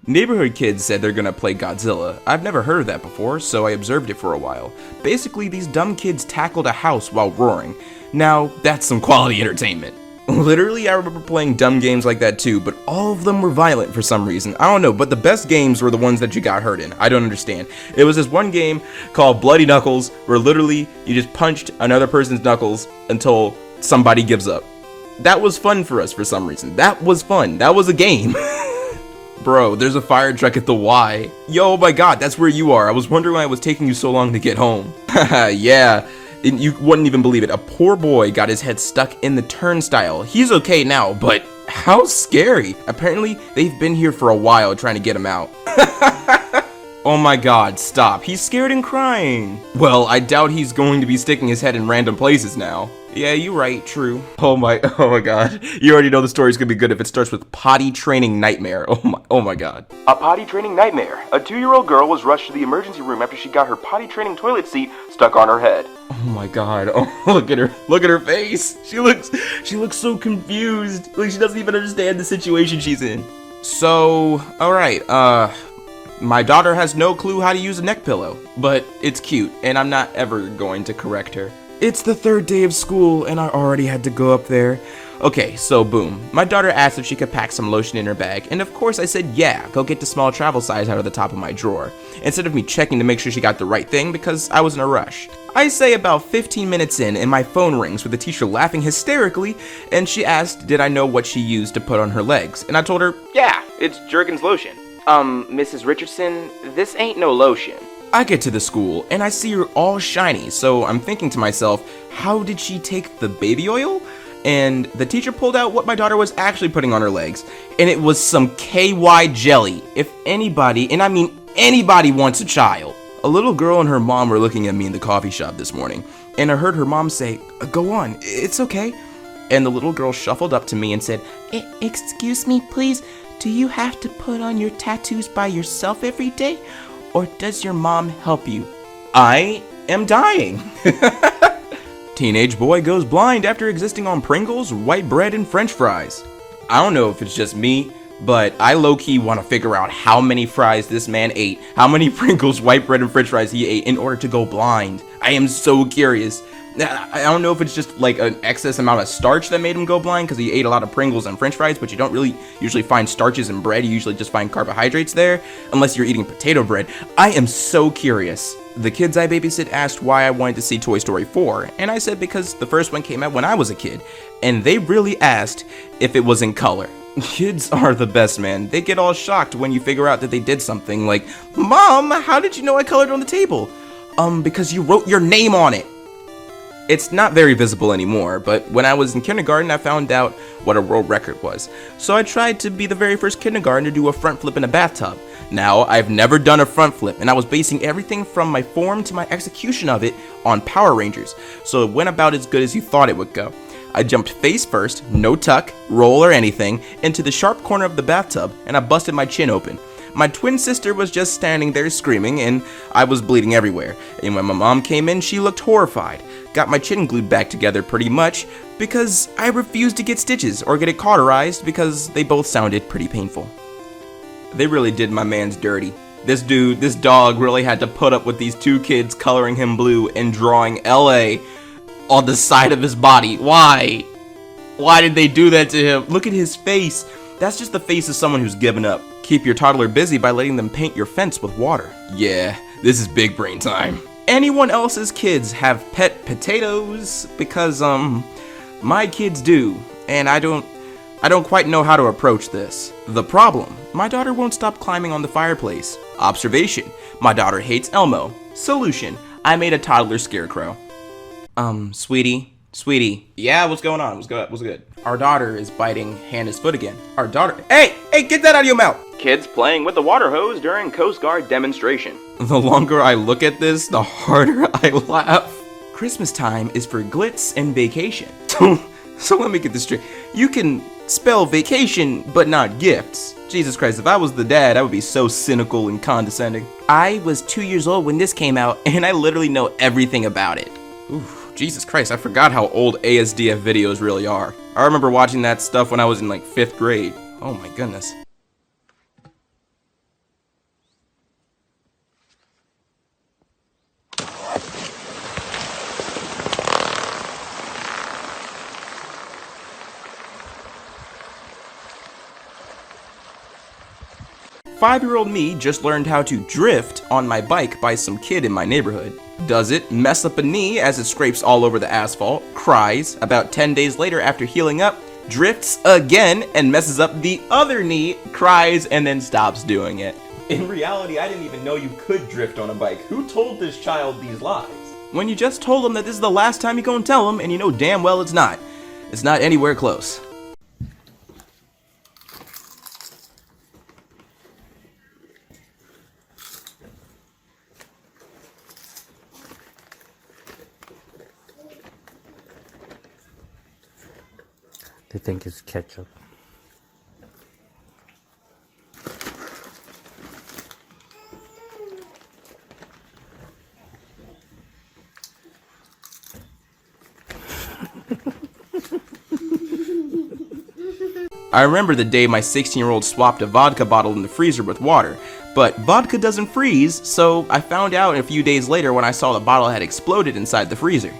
Neighborhood kids said they're gonna play Godzilla. I've never heard of that before, so I observed it for a while. Basically, these dumb kids tackled a house while roaring. Now, that's some quality entertainment. Literally, I remember playing dumb games like that too, but all of them were violent for some reason. I don't know, but the best games were the ones that you got hurt in. I don't understand. It was this one game called Bloody Knuckles, where literally you just punched another person's knuckles until somebody gives up. That was fun for us for some reason. That was fun. That was a game. Bro, there's a fire truck at the Y. Yo, oh my god, that's where you are. I was wondering why it was taking you so long to get home. Yeah. You wouldn't even believe it. A poor boy got his head stuck in the turnstile. He's okay now, but how scary. Apparently, they've been here for a while trying to get him out. Oh my god, stop. He's scared and crying. Well, I doubt he's going to be sticking his head in random places now. Yeah, you're right, true. Oh my god. You already know the story's gonna be good if it starts with potty training nightmare. Oh my god. A potty training nightmare. A 2-year-old girl was rushed to the emergency room after she got her potty training toilet seat stuck on her head. Oh my god. Oh, look at her. Look at her face. She looks so confused. Like she doesn't even understand the situation she's in. So, alright, my daughter has no clue how to use a neck pillow, but it's cute, and I'm not ever going to correct her. It's the 3rd day of school, and I already had to go up there. Okay, so boom. My daughter asked if she could pack some lotion in her bag, and of course I said yeah, go get the small travel size out of the top of my drawer, instead of me checking to make sure she got the right thing because I was in a rush. I say about 15 minutes in, and my phone rings with the teacher laughing hysterically, and she asked did I know what she used to put on her legs, and I told her, yeah, it's Jergens lotion. Mrs. Richardson, this ain't no lotion. I get to the school, and I see her all shiny, so I'm thinking to myself, how did she take the baby oil? And the teacher pulled out what my daughter was actually putting on her legs, and it was some KY jelly. If anybody, and I mean anybody, wants a child. A little girl and her mom were looking at me in the coffee shop this morning, and I heard her mom say, go on, it's okay. And the little girl shuffled up to me and said, excuse me, please, do you have to put on your tattoos by yourself every day? Or does your mom help you? I am dying. Teenage boy goes blind after existing on Pringles, white bread, and french fries. I don't know if it's just me, but I low-key want to figure out how many fries this man ate, how many Pringles, white bread, and french fries he ate in order to go blind. I am so curious. I don't know if it's just like an excess amount of starch that made him go blind because he ate a lot of Pringles and french fries, but you don't really usually find starches in bread. You usually just find carbohydrates there, unless you're eating potato bread. I am so curious. The kids I babysit asked why I wanted to see Toy Story 4, and I said because the first one came out when I was a kid, and they really asked if it was in color. Kids are the best, man. They get all shocked when you figure out that they did something like, Mom, how did you know I colored on the table? Because you wrote your name on it. It's not very visible anymore, but when I was in kindergarten, I found out what a world record was. So I tried to be the very first kindergartner to do a front flip in a bathtub. Now, I've never done a front flip, and I was basing everything from my form to my execution of it on Power Rangers, so it went about as good as you thought it would go. I jumped face first, no tuck, roll or anything, into the sharp corner of the bathtub, and I busted my chin open. My twin sister was just standing there screaming, and I was bleeding everywhere. And when my mom came in, she looked horrified. Got my chin glued back together pretty much, because I refused to get stitches or get it cauterized because they both sounded pretty painful. They really did my man's dirty. This dog really had to put up with these 2 kids coloring him blue and drawing LA on the side of his body. Why? Why did they do that to him? Look at his face. That's just the face of someone who's given up. Keep your toddler busy by letting them paint your fence with water. Yeah, this is big brain time. Anyone else's kids have pet potatoes? Because, my kids do, and I don't quite know how to approach this. The problem, my daughter won't stop climbing on the fireplace. Observation, my daughter hates Elmo. Solution, I made a toddler scarecrow. Sweetie. Yeah, what's going on? What's good? Our daughter is biting Hannah's foot again. Our daughter, hey, get that out of your mouth! Kids playing with the water hose during Coast Guard demonstration. The longer I look at this, the harder I laugh. Christmas time is for glitz and vacation. So let me get this straight. You can spell vacation, but not gifts. Jesus Christ, if I was the dad, I would be so cynical and condescending. I was 2 years old when this came out, and I literally know everything about it. Oof. Jesus Christ, I forgot how old ASDF videos really are. I remember watching that stuff when I was in like 5th grade. Oh my goodness. 5-year-old me just learned how to drift on my bike by some kid in my neighborhood. Does it, mess up a knee as it scrapes all over the asphalt, cries, about 10 days later after healing up, drifts again and messes up the other knee, cries, and then stops doing it. In reality, I didn't even know you could drift on a bike. Who told this child these lies? When you just told him that this is the last time you're gonna tell him, and you know damn well it's not. It's not anywhere close. They think it's ketchup. I remember the day my 16-year-old swapped a vodka bottle in the freezer with water, but vodka doesn't freeze, so I found out a few days later when I saw the bottle had exploded inside the freezer.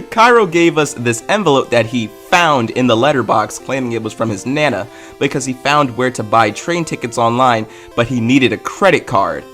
Cairo gave us this envelope that he found in the letterbox claiming it was from his Nana because he found where to buy train tickets online, but he needed a credit card.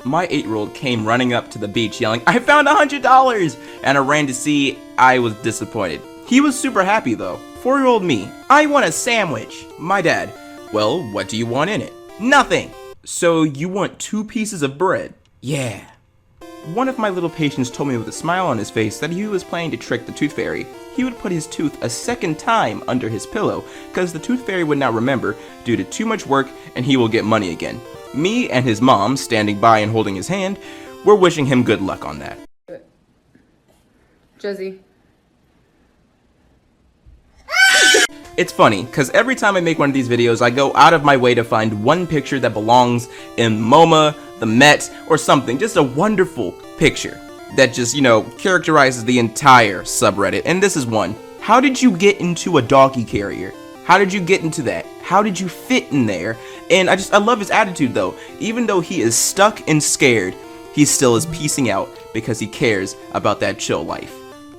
My 8-year-old came running up to the beach yelling, "I found $100!" and I ran to see. I was disappointed. He was super happy though. 4-year-old me, "I want a sandwich." My dad, "Well, what do you want in it?" "Nothing." "So you want 2 pieces of bread?" "Yeah." One of my little patients told me with a smile on his face that he was planning to trick the tooth fairy. He would put his tooth a second time under his pillow because the tooth fairy would not remember due to too much work and he will get money again. Me and his mom, standing by and holding his hand, were wishing him good luck on that. Josie. It's funny, because every time I make one of these videos, I go out of my way to find one picture that belongs in MoMA, the Met, or something. Just a wonderful picture that just, characterizes the entire subreddit. And this is one. How did you get into a doggy carrier? How did you get into that? How did you fit in there? And I love his attitude though. Even though he is stuck and scared, he still is peacing out because he cares about that chill life.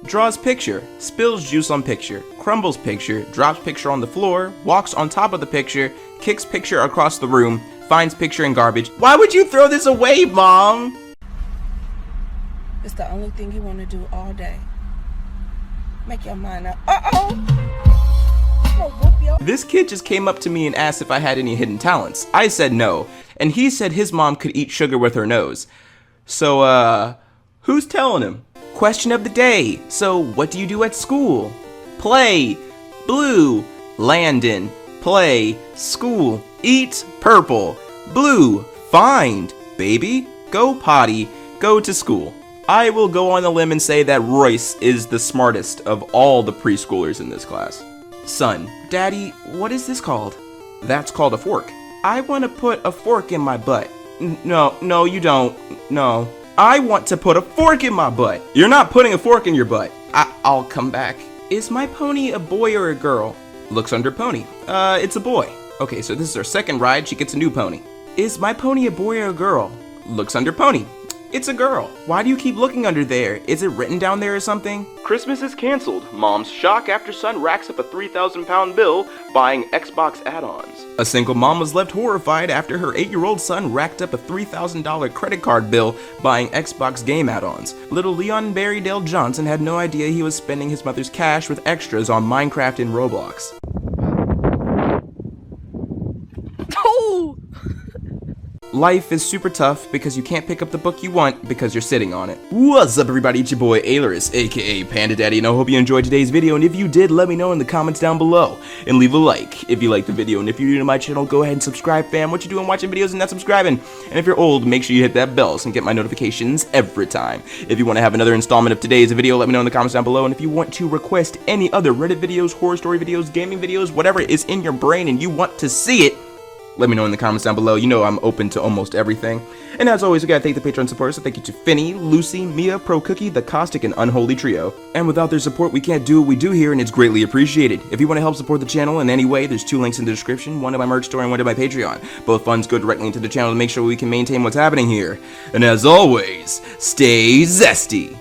Draws picture, spills juice on picture, crumbles picture, drops picture on the floor, walks on top of the picture, kicks picture across the room, finds picture in garbage. Why would you throw this away, Mom? It's the only thing you want to do all day. Make your mind up. Uh-oh! This kid just came up to me and asked if I had any hidden talents. I said no, and he said his mom could eat sugar with her nose. So, who's telling him? Question of the day. So, what do you do at school? Play. Blue. Landon. Play. School. Eat. Purple. Blue. Find. Baby. Go potty. Go to school. I will go on a limb and say that Royce is the smartest of all the preschoolers in this class. Son, Daddy, what is this called? That's called a fork. I want to put a fork in my butt. No, you don't. No. I want to put a fork in my butt. You're not putting a fork in your butt. I'll come back. Is my pony a boy or a girl? Looks under pony. It's a boy. Okay, so this is her second ride. She gets a new pony. Is my pony a boy or a girl? Looks under pony. It's a girl. Why do you keep looking under there? Is it written down there or something? Christmas is canceled. Mom's shock after son racks up a 3,000-pound bill buying Xbox add-ons. A single mom was left horrified after her 8-year-old son racked up a $3,000 credit card bill buying Xbox game add-ons. Little Leon Berrydale Johnson had no idea he was spending his mother's cash with extras on Minecraft and Roblox. Life is super tough because you can't pick up the book you want because you're sitting on it. What's up everybody, it's your boy Ailurus, aka Panda Daddy, and I hope you enjoyed today's video, and if you did, let me know in the comments down below, and leave a like if you liked the video, and if you're new to my channel, go ahead and subscribe fam. What you doing watching videos and not subscribing? And if you're old, make sure you hit that bell so you can get my notifications every time. If you want to have another installment of today's video, let me know in the comments down below, and if you want to request any other Reddit videos, horror story videos, gaming videos, whatever is in your brain and you want to see it, Let me know in the comments down below. You know I'm open to almost everything. And as always, we gotta thank the Patreon supporters, so thank you to Finny, Lucy, Mia, Pro Cookie, the Caustic, and Unholy Trio. And without their support, we can't do what we do here, and it's greatly appreciated. If you want to help support the channel in any way, there's 2 links in the description, one to my merch store and one to my Patreon. Both funds go directly into the channel to make sure we can maintain what's happening here. And as always, stay zesty!